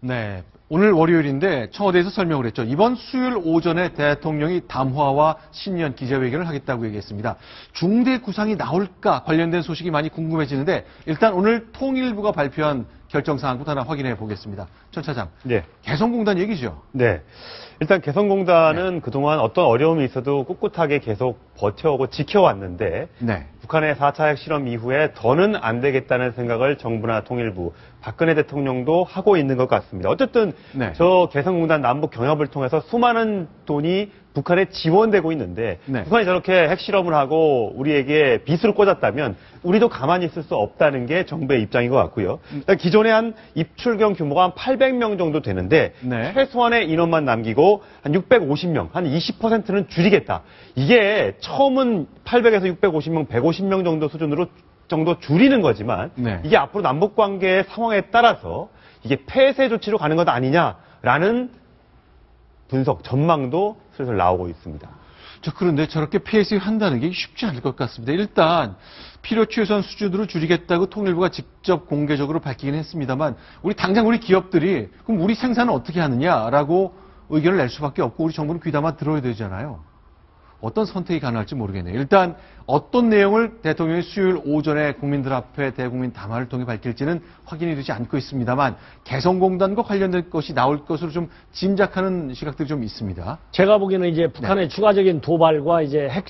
네. 오늘 월요일인데 청와대에서 설명을 했죠. 이번 수요일 오전에 대통령이 담화와 신년 기자회견을 하겠다고 얘기했습니다. 중대 구상이 나올까 관련된 소식이 많이 궁금해지는데 일단 오늘 통일부가 발표한 결정사항부터 하나 확인해 보겠습니다. 전 차장. 네. 개성공단 얘기죠? 네. 일단 개성공단은 그동안 어떤 어려움이 있어도 꿋꿋하게 계속 버텨오고 지켜왔는데 네. 북한의 4차 핵실험 이후에 더는 안 되겠다는 생각을 정부나 통일부, 박근혜 대통령도 하고 있는 것 같습니다. 어쨌든 네. 저 개성공단 남북 경협을 통해서 수많은 돈이 북한에 지원되고 있는데 네. 북한이 저렇게 핵실험을 하고 우리에게 빚을 꽂았다면 우리도 가만히 있을 수 없다는 게 정부의 입장인 것 같고요. 기존에 한 입출경 규모가 한 800명 정도 되는데 네. 최소한의 인원만 남기고 한 650명, 한 20%는 줄이겠다. 이게 처음은 800에서 650명, 150명 정도 수준으로 정도 줄이는 거지만 네. 이게 앞으로 남북관계의 상황에 따라서 이게 폐쇄 조치로 가는 것 아니냐라는 분석, 전망도 슬슬 나오고 있습니다. 그런데 저렇게 폐쇄한다는 게 쉽지 않을 것 같습니다. 일단 필요 최소한 수준으로 줄이겠다고 통일부가 직접 공개적으로 밝히긴 했습니다만 당장 우리 기업들이 그럼 우리 생산은 어떻게 하느냐라고 의견을 낼 수밖에 없고 우리 정부는 귀담아 들어야 되잖아요. 어떤 선택이 가능할지 모르겠네요. 일단 어떤 내용을 대통령이 수요일 오전에 국민들 앞에 대국민 담화를 통해 밝힐지는 확인이 되지 않고 있습니다만 개성공단과 관련된 것이 나올 것으로 좀 짐작하는 시각들이 좀 있습니다. 제가 보기에는 이제 북한의 추가적인 도발과 이제 핵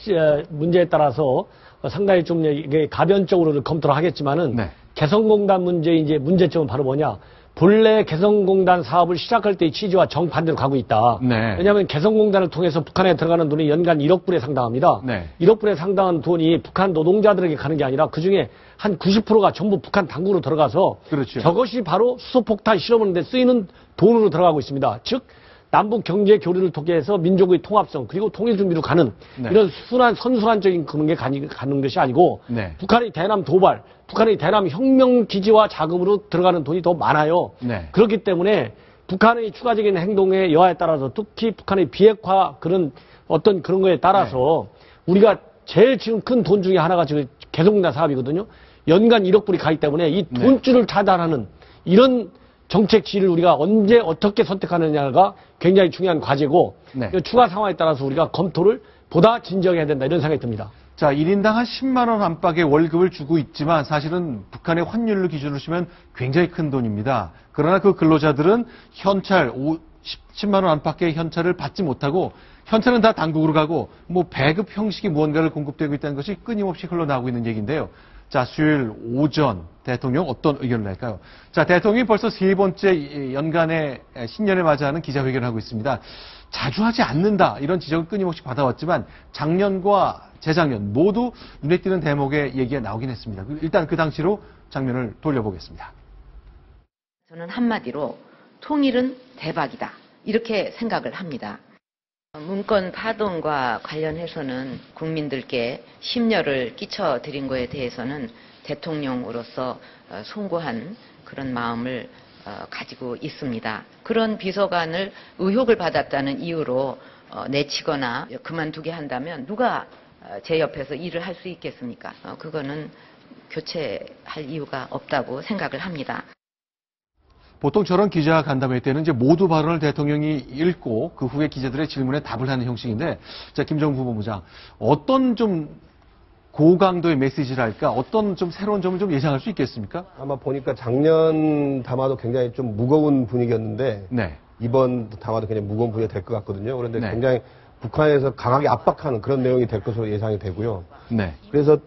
문제에 따라서 상당히 좀 이게 가변적으로 검토를 하겠지만은 개성공단 문제점은 바로 뭐냐? 본래 개성공단 사업을 시작할 때의 취지와 정반대로 가고 있다. 왜냐하면 개성공단을 통해서 북한에 들어가는 돈이 연간 1억 불에 상당합니다. 1억 불에 상당한 돈이 북한 노동자들에게 가는 게 아니라 그중에 한 90%가 전부 북한 당국으로 들어가서 저것이 바로 수소폭탄 실험하는 데 쓰이는 돈으로 들어가고 있습니다. 즉 남북 경제 교류를 통해서 민족의 통합성 그리고 통일 준비로 가는 이런 선순환적인 그런 게 가는 것이 아니고 북한의 대남 도발, 북한의 대남 혁명 기지와 자금으로 들어가는 돈이 더 많아요. 그렇기 때문에 북한의 추가적인 행동의 여하에 따라서 특히 북한의 비핵화 그런 거에 따라서 우리가 제일 지금 큰 돈 중에 하나가 지금 개성공단 사업이거든요. 연간 1억 불이 가기 때문에 이 돈줄을 차단하는 이런 정책 지휘를 우리가 언제 어떻게 선택하느냐가 굉장히 중요한 과제고 추가 상황에 따라서 우리가 검토를 보다 진지하게 해야 된다 이런 생각이 듭니다. 자, 1인당 한 10만 원 안팎의 월급을 주고 있지만 사실은 북한의 환율로 기준으로 치면 굉장히 큰 돈입니다. 그러나 그 근로자들은 현찰 10만 원 안팎의 현찰을 받지 못하고 현찰은 다 당국으로 가고 배급 형식의 무언가를 공급되고 있다는 것이 끊임없이 흘러나오고 있는 얘기인데요. 자, 수요일 오전 대통령 어떤 의견을 낼까요? 자, 대통령이 벌써 세 번째 연간의 신년을 맞이하는 기자회견을 하고 있습니다. 자주 하지 않는다 이런 지적을 끊임없이 받아왔지만 작년과 재작년 모두 눈에 띄는 대목의 얘기가 나오긴 했습니다. 일단 그 당시로 장면을 돌려보겠습니다. 저는 한마디로 통일은 대박이다 이렇게 생각을 합니다. 문건 파동과 관련해서는 국민들께 심려를 끼쳐드린 것에 대해서는 대통령으로서 송구한 그런 마음을 가지고 있습니다. 그런 비서관을 의혹을 받았다는 이유로 내치거나 그만두게 한다면 누가 제 옆에서 일을 할 수 있겠습니까? 그거는 교체할 이유가 없다고 생각을 합니다. 보통 저런 기자 간담회 때는 이제 모두 발언을 대통령이 읽고 그 후에 기자들의 질문에 답을 하는 형식인데, 자, 김정부 후보부장, 어떤 좀 고강도의 메시지랄까, 어떤 좀 새로운 점을 좀 예상할 수 있겠습니까? 아마 보니까 작년 담화도 굉장히 좀 무거운 분위기였는데, 이번 담화도 굉장히 무거운 분위기가 될 것 같거든요. 그런데 굉장히 북한에서 강하게 압박하는 그런 내용이 될 것으로 예상이 되고요. 그래서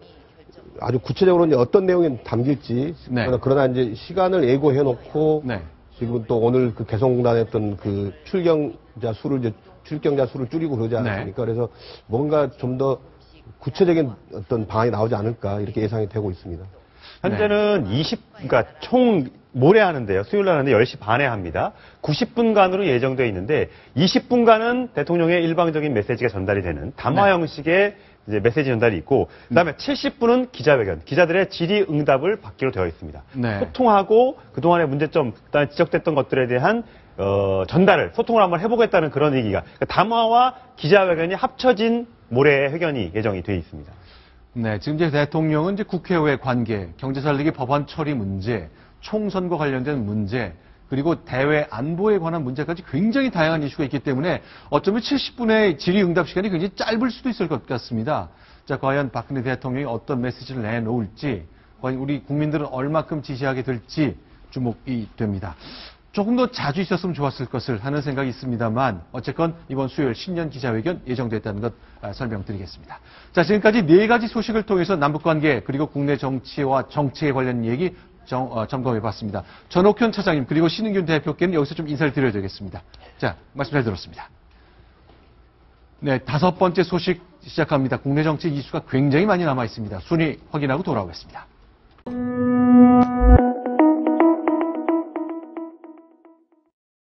아주 구체적으로 이제 어떤 내용이 담길지, 그러나 이제 시간을 예고해 놓고, 지금 또 오늘 그 개성공단에 했던 그 출경자 수를 줄이고 그러지 않았습니까? 그래서 뭔가 좀 더 구체적인 어떤 방안이 나오지 않을까 이렇게 예상이 되고 있습니다. 현재는 그러니까 총 모레 하는데요. 수요일 날 하는데 10시 반에 합니다. 90분간으로 예정되어 있는데 20분간은 대통령의 일방적인 메시지가 전달이 되는 담화 형식의 이제 메시지 전달이 있고, 그다음에 70분은 기자회견, 기자들의 질의응답을 받기로 되어 있습니다. 소통하고 그동안의 문제점, 그다음에 지적됐던 것들에 대한 전달을 소통을 한번 해보겠다는 그런 얘기가, 그러니까 담화와 기자회견이 합쳐진 모레 회견이 예정이 되어 있습니다. 네, 지금 이제 대통령은 이제 국회와의 관계, 경제 살리기 법안 처리 문제, 총선과 관련된 문제, 그리고 대외 안보에 관한 문제까지 굉장히 다양한 이슈가 있기 때문에 어쩌면 70분의 질의응답 시간이 굉장히 짧을 수도 있을 것 같습니다. 자, 과연 박근혜 대통령이 어떤 메시지를 내놓을지, 과연 우리 국민들은 얼마큼 지지하게 될지 주목이 됩니다. 조금 더 자주 있었으면 좋았을 것을 하는 생각이 있습니다만 어쨌건 이번 수요일 신년 기자회견 예정됐다는 것 설명드리겠습니다. 자, 지금까지 4가지 소식을 통해서 남북관계 그리고 국내 정치와 정책에 관련 얘기 점검해봤습니다. 전옥현 차장님 그리고 신은균 대표께는 여기서 좀 인사를 드려야 되겠습니다. 자, 말씀 잘 들었습니다. 네, 5번째 소식 시작합니다. 국내 정치 이슈가 굉장히 많이 남아 있습니다. 순위 확인하고 돌아오겠습니다.